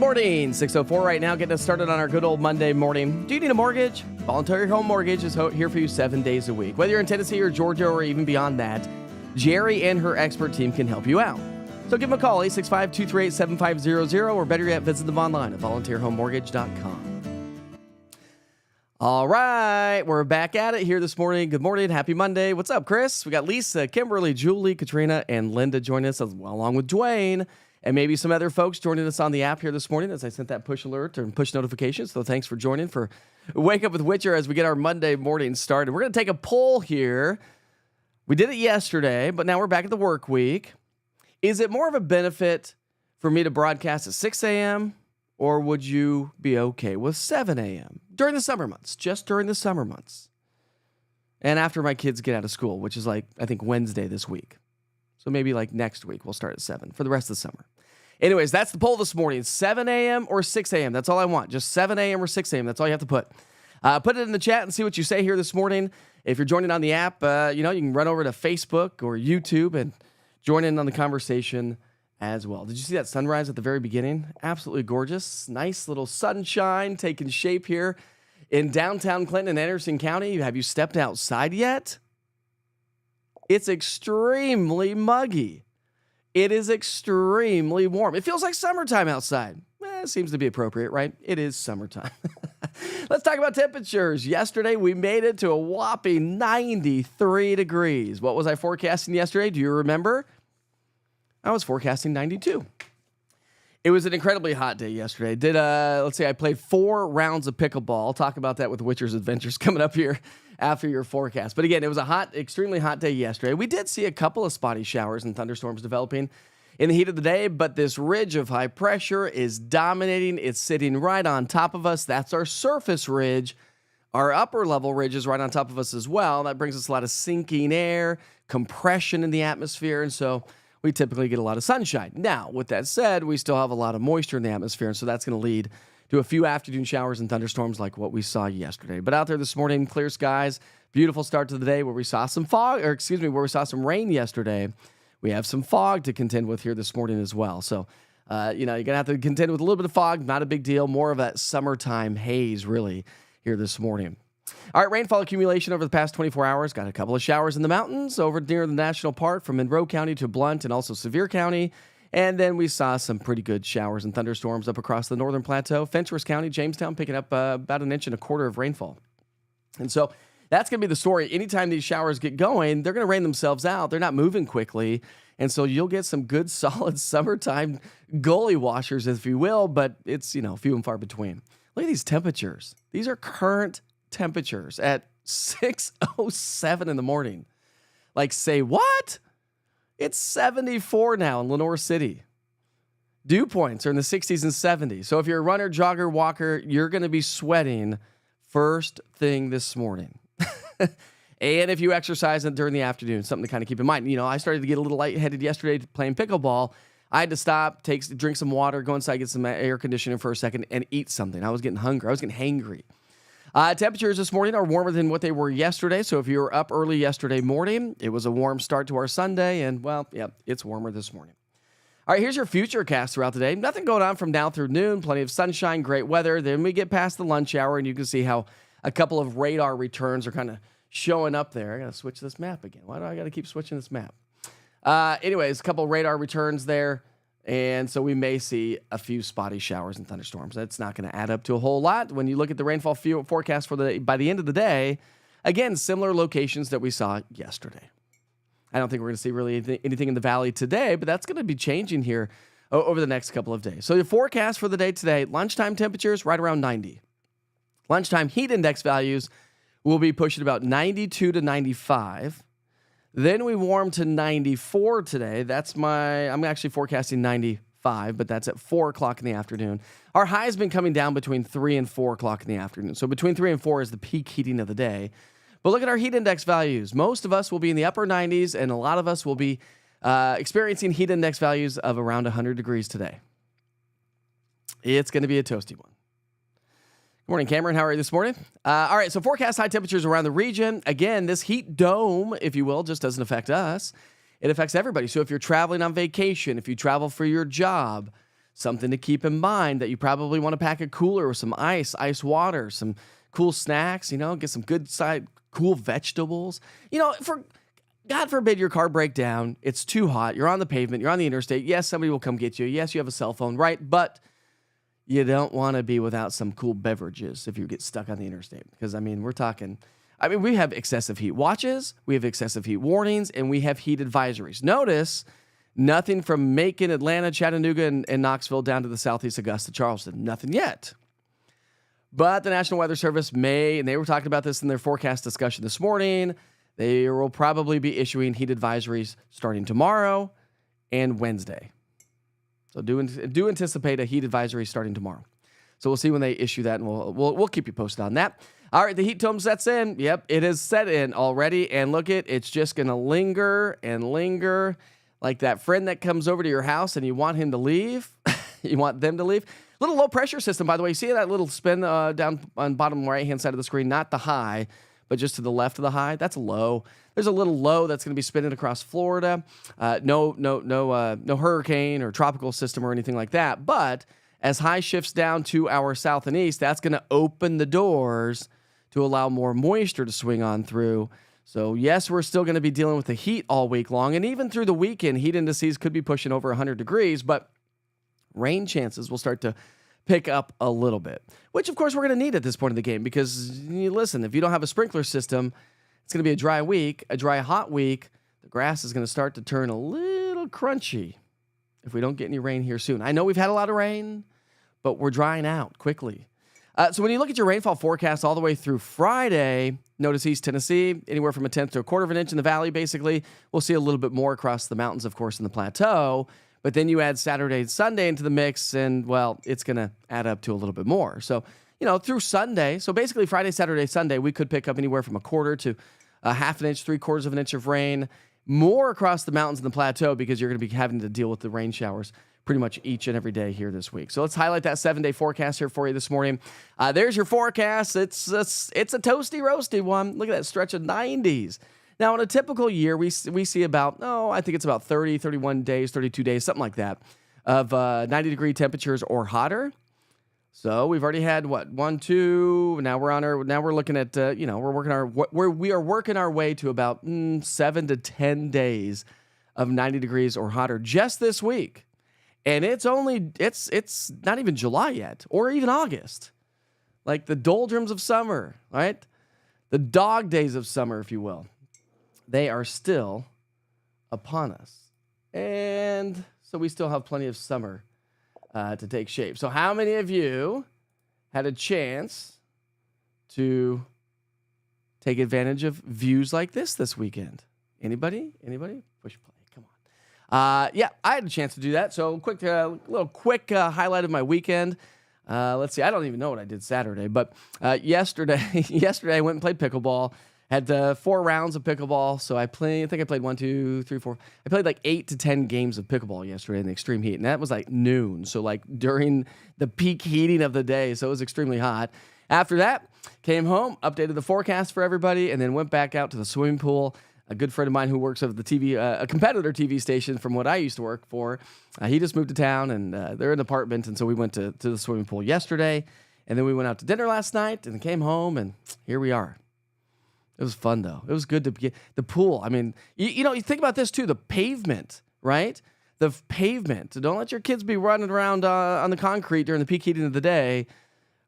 morning. 6:04 right now, getting us started on our good old Monday morning. Do you need a mortgage? Voluntary Home Mortgage is here for you 7 days a week. Whether you're in Tennessee or Georgia or even beyond that, Jerry and her expert team can help you out. So give them a call, 865-238-7500, or better yet, visit them online at volunteerhomemortgage.com. All right, we're back at it here this morning. Good morning. Happy Monday. What's up, Chris? We got Lisa, Kimberly, Julie, Katrina, and Linda joining us, along with Dwayne, and maybe some other folks joining us on the app here this morning as I sent that push alert and push notification. So thanks for joining for Wake Up with Witcher as we get our Monday morning started. We're going to take a poll here. We did it yesterday, but now we're back at the work week. Is it more of a benefit for me to broadcast at 6 a.m., or would you be okay with 7 a.m. during the summer months, just during the summer months? And after my kids get out of school, which is like, I think, Wednesday this week. So maybe like next week we'll start at 7 for the rest of the summer. Anyways, that's the poll this morning. 7 a.m. or 6 a.m. That's all I want. Just 7 a.m. or 6 a.m. That's all you have to put. Put it in the chat and see what you say here this morning. If you're joining on the app, you can run over to Facebook or YouTube and join in on the conversation as well. Did you see that sunrise at the very beginning? Absolutely gorgeous. Nice little sunshine taking shape here in downtown Clinton and Anderson County. Have you stepped outside yet? It's extremely muggy. It is extremely warm. It feels like summertime outside. It seems to be appropriate, right? It is summertime. Let's talk about temperatures. Yesterday, we made it to a whopping 93 degrees. What was I forecasting yesterday? Do you remember? I was forecasting 92. It was an incredibly hot day yesterday. I played 4 rounds of pickleball. I'll talk about that with Witcher's Adventures coming up here after your forecast. But again, it was a extremely hot day yesterday. We did see a couple of spotty showers and thunderstorms developing in the heat of the day, but this ridge of high pressure is dominating. It's sitting right on top of us. That's our surface ridge. Our upper level ridge is right on top of us as well. That brings us a lot of sinking air, compression in the atmosphere, and so we typically get a lot of sunshine. Now, with that said, we still have a lot of moisture in the atmosphere, and so that's going to lead to a few afternoon showers and thunderstorms like what we saw yesterday. But out there this morning, clear skies, beautiful start to the day where we saw some some rain yesterday. We have some fog to contend with here this morning as well. So, you're going to have to contend with a little bit of fog, not a big deal, more of a summertime haze really here this morning. All right, rainfall accumulation over the past 24 hours. Got a couple of showers in the mountains over near the national park from Monroe County to Blount and also Sevier County. And then we saw some pretty good showers and thunderstorms up across the northern plateau. Fentress County, Jamestown, picking up about 1.25 inches of rainfall. And so that's going to be the story. Anytime these showers get going, they're going to rain themselves out. They're not moving quickly. And so you'll get some good, solid summertime gully washers, if you will, but it's, few and far between. Look at these temperatures. These are current temperatures at 6:07 in the morning. Like, say what? It's 74 now in Lenore City. Dew points are in the 60s and 70s. So if you're a runner, jogger, walker, you're going to be sweating first thing this morning. And if you exercise during the afternoon, something to kind of keep in mind. I started to get a little lightheaded yesterday playing pickleball. I had to stop, drink some water, go inside, get some air conditioning for a second, and eat something. I was getting hungry. I was getting hangry. Temperatures this morning are warmer than what they were yesterday. So if you were up early yesterday morning, it was a warm start to our Sunday. And, it's warmer this morning. All right, here's your futurecast throughout the day. Nothing going on from now through noon. Plenty of sunshine, great weather. Then we get past the lunch hour, and you can see how a couple of radar returns are kind of showing up there. I got to switch this map again. Why do I got to keep switching this map? Anyways, a couple of radar returns there. And so we may see a few spotty showers and thunderstorms. That's not going to add up to a whole lot. When you look at the rainfall forecast by the end of the day, again, similar locations that we saw yesterday. I don't think we're going to see really anything in the valley today, but that's going to be changing here over the next couple of days. So the forecast for the day today, lunchtime temperatures right around 90. Lunchtime heat index values will be pushing about 92 to 95. Then we warm to 94 today. I'm actually forecasting 95, but that's at 4 o'clock in the afternoon. Our high has been coming down between 3 and 4 o'clock in the afternoon. So between 3 and 4 is the peak heating of the day. But look at our heat index values. Most of us will be in the upper 90s, and a lot of us will be experiencing heat index values of around 100 degrees today. It's going to be a toasty one. Good morning, Cameron. How are you this morning? All right, so forecast high temperatures around the region. Again, this heat dome, if you will, just doesn't affect us. It affects everybody. So if you're traveling on vacation, if you travel for your job, something to keep in mind that you probably want to pack a cooler with some ice water, some cool snacks, get some good side cool vegetables. For God forbid your car break down, it's too hot, you're on the pavement, you're on the interstate. Yes, somebody will come get you. Yes, you have a cell phone, right? But you don't want to be without some cool beverages if you get stuck on the interstate. Because, we have excessive heat watches, we have excessive heat warnings, and we have heat advisories. Notice nothing from Macon, Atlanta, Chattanooga, and Knoxville down to the southeast Augusta, Charleston. Nothing yet. But the National Weather Service may, and they were talking about this in their forecast discussion this morning, they will probably be issuing heat advisories starting tomorrow and Wednesday. So do anticipate a heat advisory starting tomorrow. So we'll see when they issue that, and we'll keep you posted on that. All right, the heat dome sets in. Yep, it has set in already, and look it's just going to linger and linger like that friend that comes over to your house and you want him to leave. You want them to leave. Little low pressure system, by the way. You see that little spin down on bottom right-hand side of the screen? Not the high, but just to the left of the high. That's a low. There's a little low that's going to be spinning across Florida. No hurricane or tropical system or anything like that. But as high shifts down to our south and east, that's going to open the doors to allow more moisture to swing on through. So, yes, we're still going to be dealing with the heat all week long. And even through the weekend, heat indices could be pushing over 100 degrees. But rain chances will start to pick up a little bit, which, of course, we're going to need at this point in the game because, listen, if you don't have a sprinkler system, it's going to be a dry week, a dry, hot week. The grass is going to start to turn a little crunchy if we don't get any rain here soon. I know we've had a lot of rain, but we're drying out quickly. So when you look at your rainfall forecast all the way through Friday, notice East Tennessee, anywhere from 1/10 to 1/4 of an inch in the valley, basically. We'll see a little bit more across the mountains, of course, in the plateau. But then you add Saturday and Sunday into the mix, and, well, it's going to add up to a little bit more. So, through Sunday, so basically Friday, Saturday, Sunday, we could pick up anywhere from 1/4 to 1/2 inch, 3/4 of an inch of rain, more across the mountains in the plateau because you're going to be having to deal with the rain showers pretty much each and every day here this week. So let's highlight that 7-day forecast here for you this morning. There's your forecast. It's a toasty, roasty one. Look at that stretch of 90s. Now, in a typical year, we see about, I think it's about 30, 31 days, 32 days, something like that, of 90-degree temperatures or hotter. So we've already had, 1, 2, now we're looking at, we are working our way to about 7 to 10 days of 90 degrees or hotter just this week. And it's not even July yet, or even August. Like the doldrums of summer, right? The dog days of summer, if you will. They are still upon us. And so we still have plenty of summer to take shape. So how many of you had a chance to take advantage of views like this weekend? Anybody? Push play. Yeah, I had a chance to do that. So little quick highlight of my weekend. Let's see. I don't even know what I did Saturday, but yesterday I went and played pickleball. Had 4 rounds of pickleball. So I think I played 1, 2, 3, 4. I played like 8 to 10 games of pickleball yesterday in the extreme heat, and that was like noon. So like during the peak heating of the day. So it was extremely hot. After that, came home, updated the forecast for everybody, and then went back out to the swimming pool. A good friend of mine who works at the TV, a competitor TV station from what I used to work for, he just moved to town, and they're in an apartment, and so we went to the swimming pool yesterday, and then we went out to dinner last night, and came home, and here we are. It was fun, though. It was good to get the pool. I mean, you think about this, too, the pavement, right? The pavement. Don't let your kids be running around on the concrete during the peak heating of the day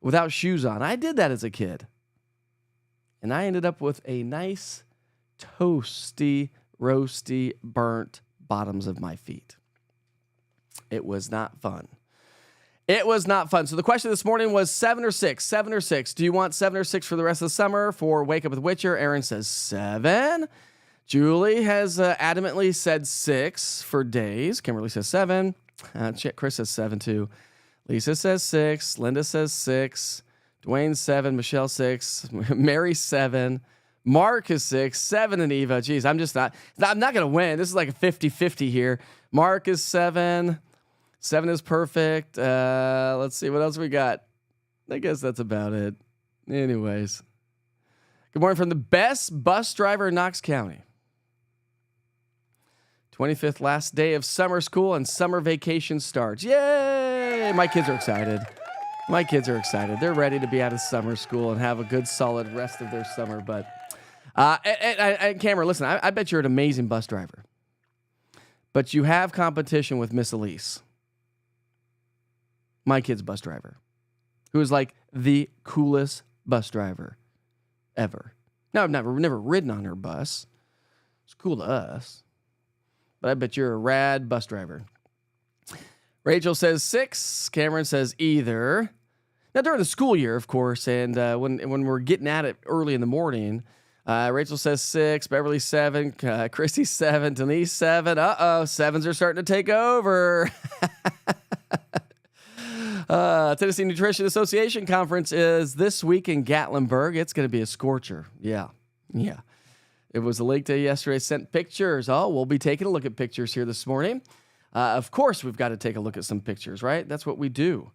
without shoes on. I did that as a kid, and I ended up with a nice toasty, roasty, burnt bottoms of my feet. It was not fun. So the question this morning was 7 or 6. 7 or 6. Do you want 7 or 6 for the rest of the summer for Wake Up with Witcher? Aaron says 7. Julie has adamantly said 6 for days. Kimberly says 7. Chris says 7 too. Lisa says 6. Linda says 6. Dwayne 7. Michelle 6. Mary 7. Mark is 6, 7, and Eva. Geez, I'm not going to win. This is like a 50-50 here. Mark is 7. 7 is perfect. Let's see what else we got. I guess that's about it. Anyways. Good morning from the best bus driver in Knox County. 25th last day of summer school and summer vacation starts. Yay! Yay, my kids are excited. My kids are excited. They're ready to be out of summer school and have a good, solid rest of their summer. But, Cameron, listen, I bet you're an amazing bus driver. But you have competition with Miss Elise, my kid's bus driver, who is like the coolest bus driver ever. Now, I've never ridden on her bus. It's cool to us. But I bet you're a rad bus driver. Rachel says 6. Cameron says either. Now, during the school year, of course, and when we're getting at it early in the morning, Rachel says 6, Beverly 7, Chrissy 7, Denise 7. Uh-oh, 7s are starting to take over. Tennessee Nutrition Association Conference is this week in Gatlinburg. It's going to be a scorcher. Yeah. It was a lake day yesterday. Sent pictures. Oh, we'll be taking a look at pictures here this morning. Of course, we've got to take a look at some pictures, right? That's what we do.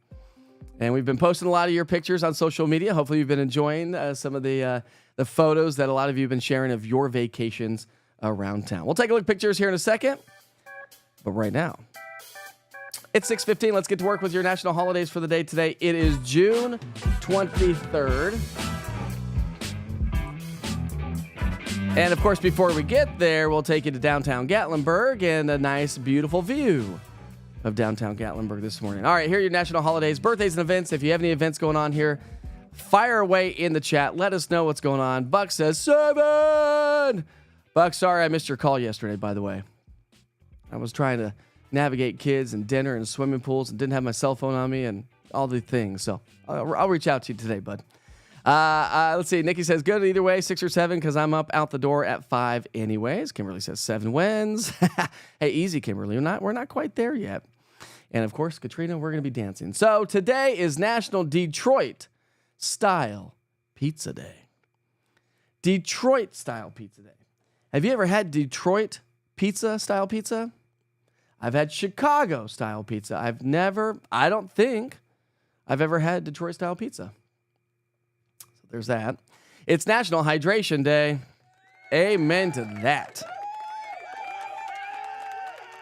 And we've been posting a lot of your pictures on social media. Hopefully, you've been enjoying some of the photos that a lot of you have been sharing of your vacations around town. We'll take a look at pictures here in a second. But right now, it's 6:15. Let's get to work with your national holidays for the day today. It is June 23rd. And, of course, before we get there, we'll take you to downtown Gatlinburg and a nice, beautiful view of downtown Gatlinburg this morning. All right, here are your national holidays, birthdays, and events. If you have any events going on here, fire away in the chat. Let us know what's going on. Buck says 7. Buck, sorry I missed your call yesterday, by the way. I was trying to navigate kids and dinner and swimming pools and didn't have my cell phone on me and all the things. So I'll reach out to you today, bud. Let's see. Nikki says good either way, 6 or 7, because I'm up out the door at 5 anyways. Kimberly says 7 wins. Hey, easy, Kimberly. We're not quite there yet. And, of course, Katrina, we're going to be dancing. So today is National Detroit Style Pizza Day. Detroit Style Pizza Day. Have you ever had Detroit style pizza? I've had Chicago style pizza. I don't think I've ever had Detroit style pizza. So there's that. It's National Hydration Day. Amen to that.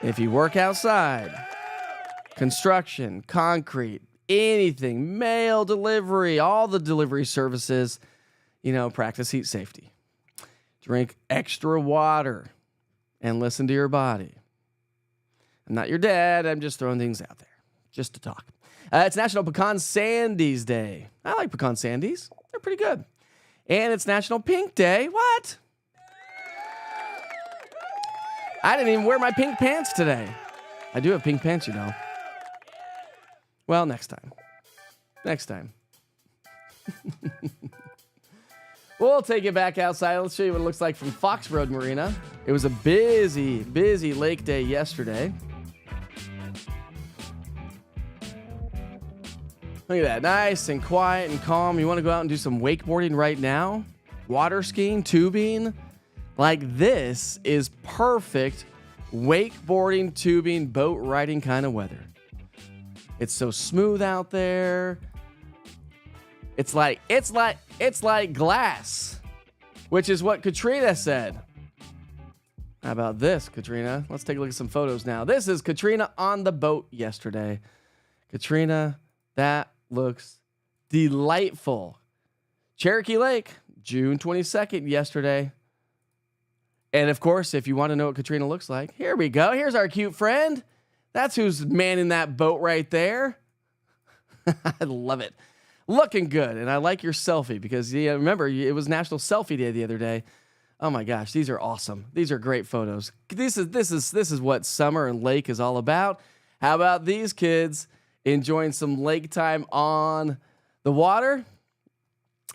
If you work outside, construction, concrete, anything, mail delivery, all the delivery services, practice heat safety. Drink extra water and listen to your body. I'm not your dad. I'm just throwing things out there just to talk. It's National Pecan Sandies Day. I like pecan sandies. They're pretty good. And it's National Pink Day. What? I didn't even wear my pink pants today. I do have pink pants, Well, next time. We'll take you back outside. Let's show you what it looks like from Fox Road Marina. It was a busy lake day yesterday. Look at that. Nice and quiet and calm. You want to go out and do some wakeboarding right now? Water skiing, tubing? Like this is perfect wakeboarding, tubing, boat riding kind of weather. It's so smooth out there. It's like glass, which is what Katrina said. How about this, Katrina? Let's take a look at some photos now. This is Katrina on the boat yesterday. Katrina, that looks delightful. Cherokee Lake, June 22nd yesterday. And of course, if you want to know what Katrina looks like, here we go. Here's our cute friend. That's who's manning that boat right there. I love it. Looking good. And I like your selfie because remember, it was National Selfie Day the other day. Oh my gosh, these are awesome. These are great photos. This is what summer and lake is all about. How about these kids enjoying some lake time on the water?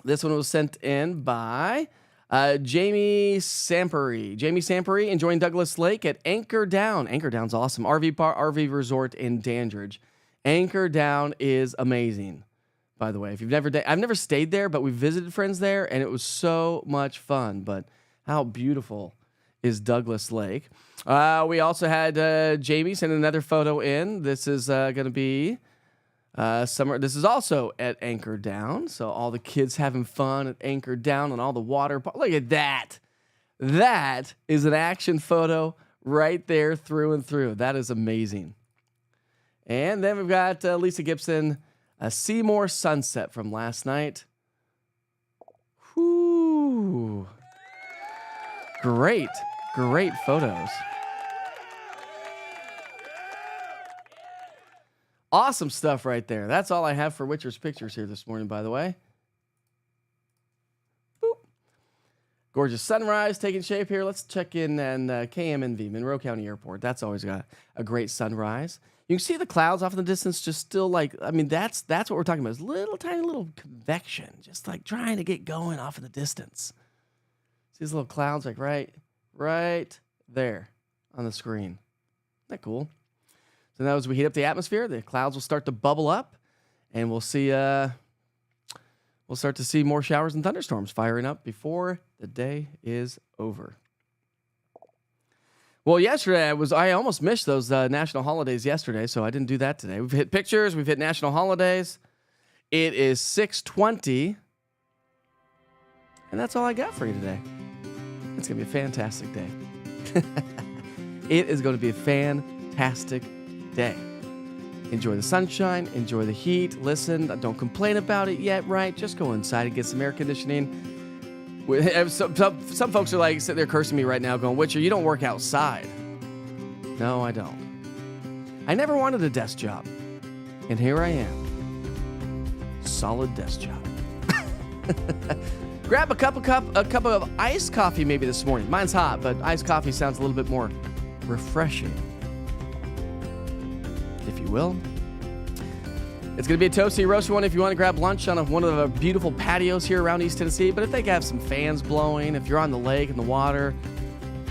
This one was sent in by Jamie Samperi. Jamie Samperi enjoying Douglas Lake at Anchor Down. Anchor Down's awesome. RV Resort in Dandridge. Anchor Down is amazing. By the way, if you've I've never stayed there, but we visited friends there, and it was so much fun. But how beautiful is Douglas Lake? We also had Jamie send another photo in. This is going to be summer. This is also at Anchor Down. So all the kids having fun at Anchor Down and all the water. Look at that. That is an action photo right there through and through. That is amazing. And then we've got Lisa Gibson, a Seymour sunset from last night. Whoo. Great photos. Awesome stuff right there. That's all I have for Witcher's Pictures here this morning, by the way. Boop. Gorgeous sunrise taking shape here. Let's check in and KMNV, Monroe County Airport. That's always got a great sunrise. You can see the clouds off in the distance, just still like, I mean, that's what we're talking about. Is little tiny little convection, just like trying to get going off in the distance. See these little clouds like right there on the screen. Isn't that cool? So now as we heat up the atmosphere, the clouds will start to bubble up, and we'll start to see more showers and thunderstorms firing up before the day is over. Well, yesterday I almost missed those national holidays yesterday, so I didn't do that today. We've hit pictures, we've hit national holidays. It is 6:20, and that's all I got for you today. It's going to be a fantastic day. It is going to be a fantastic day. Enjoy the sunshine, enjoy the heat. Listen, don't complain about it yet, right? Just go inside and get some air conditioning. Some folks are like sitting there cursing me right now going, Witcher, you don't work outside. No, I don't. I never wanted a desk job. And here I am. Solid desk job. Grab a cup of iced coffee maybe this morning. Mine's hot, but iced coffee sounds a little bit more refreshing, if you will. It's going to be a toasty, roasty one if you want to grab lunch on one of the beautiful patios here around East Tennessee. But if they have some fans blowing, if you're on the lake and the water,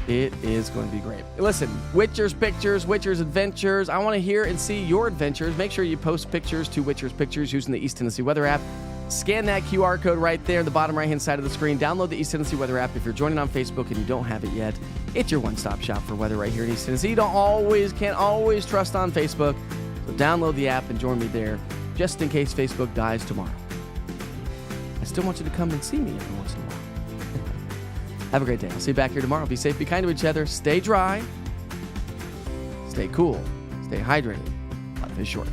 it is going to be great. Listen, Witcher's Pictures, Witcher's Adventures. I want to hear and see your adventures. Make sure you post pictures to Witcher's Pictures using the East Tennessee Weather app. Scan that QR code right there in the bottom right-hand side of the screen. Download the East Tennessee Weather app. If you're joining on Facebook and you don't have it yet, it's your one-stop shop for weather right here in East Tennessee. You can't always trust on Facebook. So download the app and join me there, just in case Facebook dies tomorrow. I still want you to come and see me every once in a while. Have a great day. I'll see you back here tomorrow. Be safe, be kind to each other, stay dry, stay cool, stay hydrated. Life is short.